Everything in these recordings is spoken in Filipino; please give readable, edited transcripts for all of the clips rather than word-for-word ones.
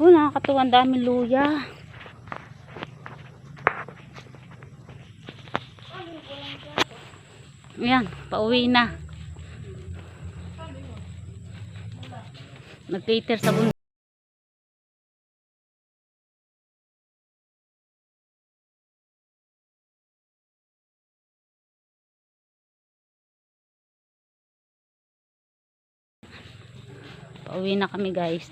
Nakakatuwa, ang daming luya. Ayan, pauwi na. Nag-cater sa bundok. Pauwi na kami, guys.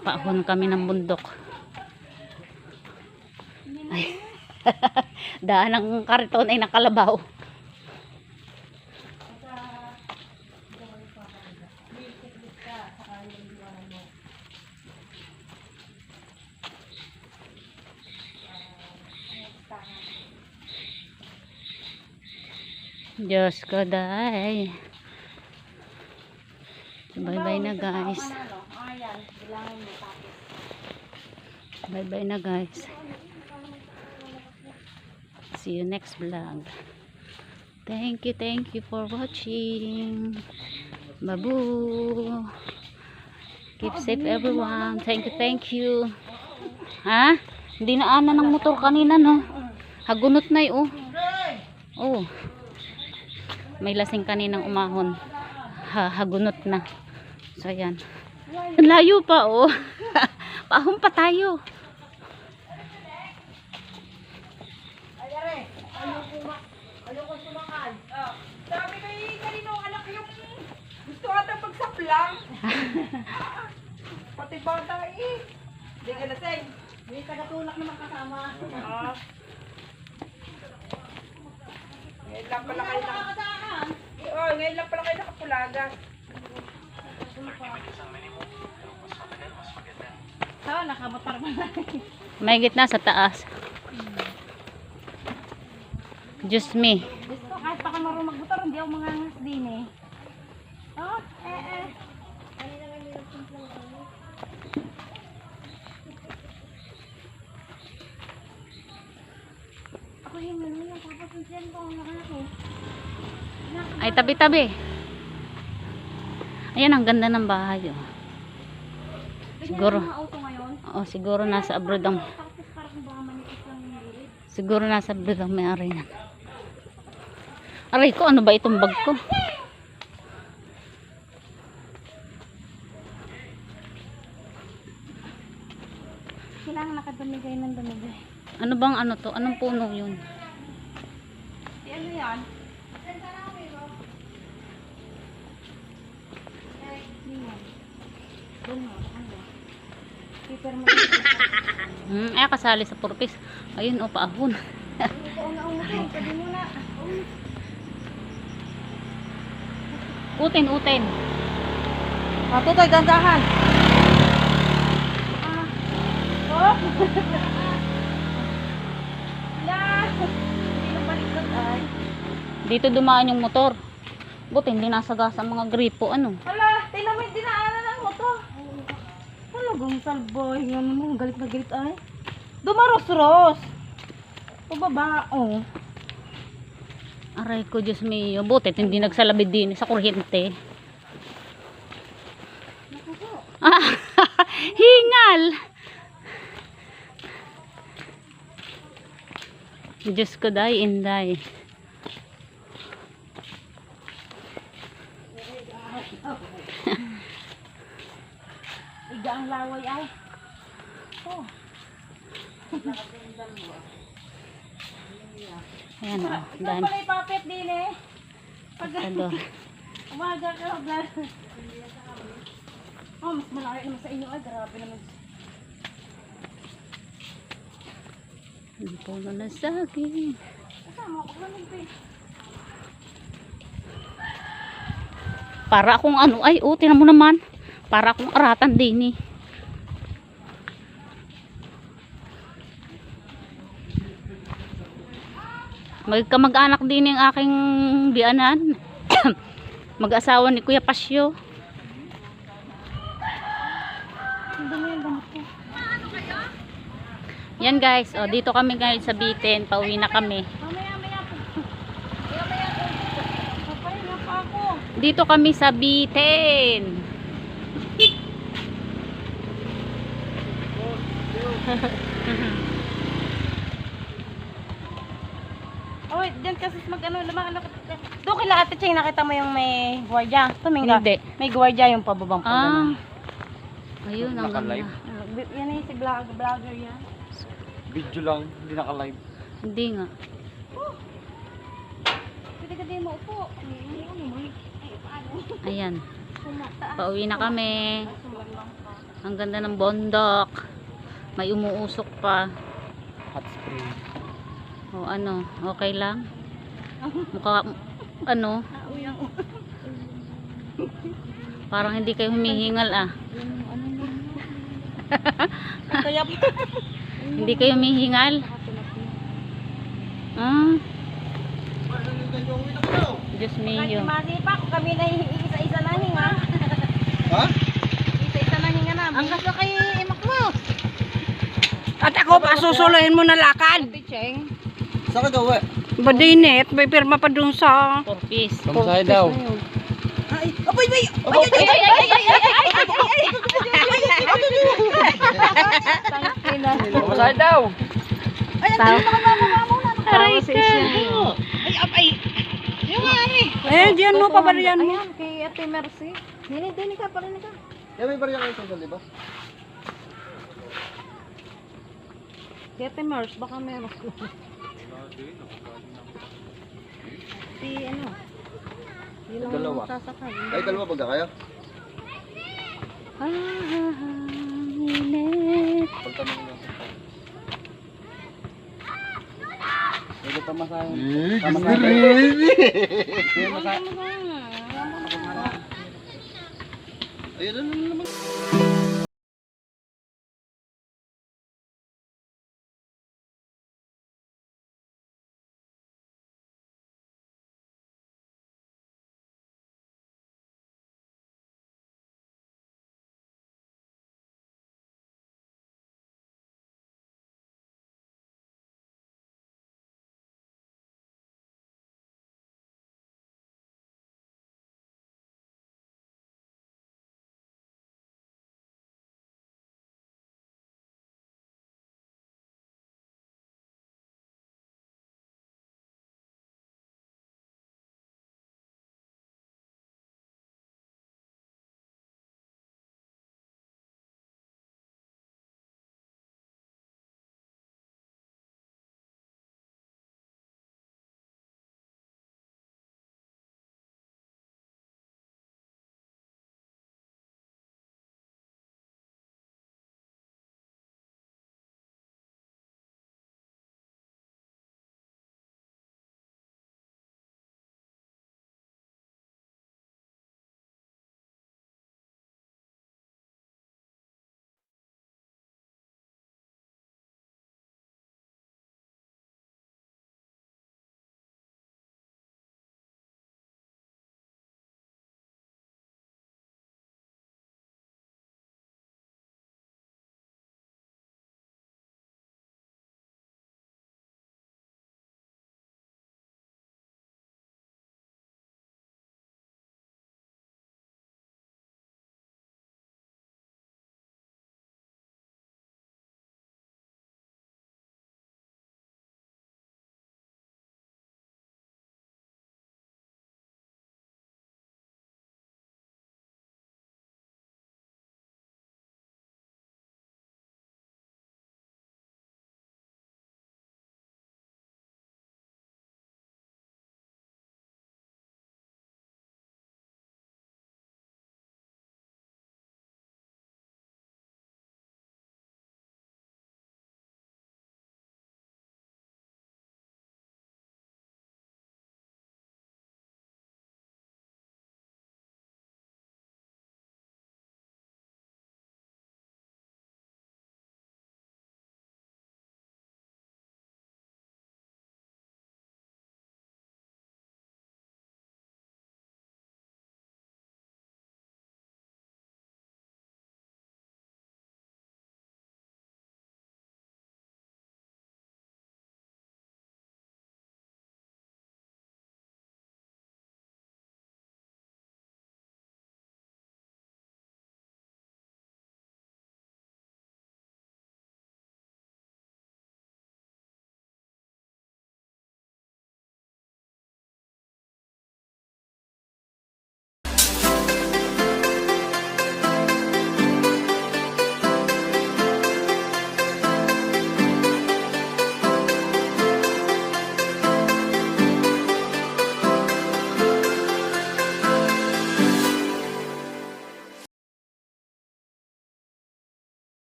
Paahon kami ng bundok. Ay. Daan ng kariton ay nakalabaw. Diyos ko, day. Bye-bye na, guys. Bye-bye na, guys. See you next vlog. Thank you for watching. Babu. Keep safe, everyone. Thank you. Ha? Hindi na ana ng motor kanina, no? Hagunot na yun, oh. May lasing kaninang umahon. Hagunot na. So, ayan. Layo pa, oh. Paahon pa tayo. Ayoko sumakal. Sabi kay kaninong anak yung gusto ata pagsaplang. Pati bata eh. Hindi ka lasing. May tagatulak naman kasama. Ngayon lang pala kayo ngayon lang pala kayo nakapulaga. Nakamotor mo na. May gitna sa taas. Just me. Gusto kahit pa ka marunong magmotor, hindi ako mangangas din eh. Oh, Ako yung nalulang papasunsiyan ko ang nakako. Ay, tabi-tabi. Ayan, ang ganda ng bahay, oh. Siguro. Siguro nasa abroad ang may-ari yan. Aray ko, ano ba itong bag ko? Kailangan nakadamigay ng damigay. Ano bang ano to? Anong puno yun? Ano yan? Kasali sa purpose. Ayun, o, paahon. Utin. Tutoy, gandahan. Dito dumaan yung motor. Buti hindi nasagasa ang mga gripo, ano. Hala, tinamay dinaanan ng motor. Talagang salboy. Yan mo, galit na galit ay. Dumaros-ros. Pababa, oh. Aray ko, Diyos mio. Buti hindi nagsalabid din sa kuryente. Hingal. Diyos ko, day, inday. Iga ang laway ay. Oh. Ayan, o. Ikaw pala ipapit din eh. Pagkado. Umaga ka, vlog. Oh, mas malaki naman sa inyo ay. Grabe naman. Ang puno na saging. Kasama ako naman eh. Para akong ano, ay, oh, tinan mo naman. Para akong aratan din, eh. Magkamag-anak din yung aking bianan. Mag-asawa ni Kuya Pasyo. Yan, guys, oh, dito kami ngayon sa Bitin. Pauwi na kami. Dito kami sa Bitin. Oh, diyan kasi mag-ano, lumakan. Doon kila Ate Cheng, nakita mo yung may gwardiya. Tumingin ka. Hindi. May gwardiya yung pababang po. Ah. Ayun, ang ganda. Naka-live. Yan yung si vlogger yan. Video lang, hindi naka-live. Hindi nga. Pwede ka din mo upo. Ayan. Sumata. Pauwi na kami. Ang ganda ng bundok. May umuusok pa. Hot spring. O ano, okay lang? Mukha, ano? Parang hindi kayo humihingal ah. Kaya Hindi kayo humihingal? Ah. Diyos mio. masipa ko kami na isa-isa na hinga. Ha? Isa-isa na hinga namin. Ang gasa kay imak mo. At ako pa susuluhin mo na lakad. Ate Cheng. Saan ka gawa? Badinit, may pirma pa dun sa... 4 piece. Kamusahe daw. Ay, apoy, bay. Kamusahe daw. Aray ka. Eh, diyan mo, pabarian mo. Ayan, kay Ate Mercy. Dini ka, parinig ka. Yan may barya kayo sa di ba? Kay Ate Mercy, baka meron. Si ano? Yun ang Dalawa. sasakay. Ay, dalawa baga kayo? Init. Pagtanong lang. Pwede pamasahe. Ayun na naman.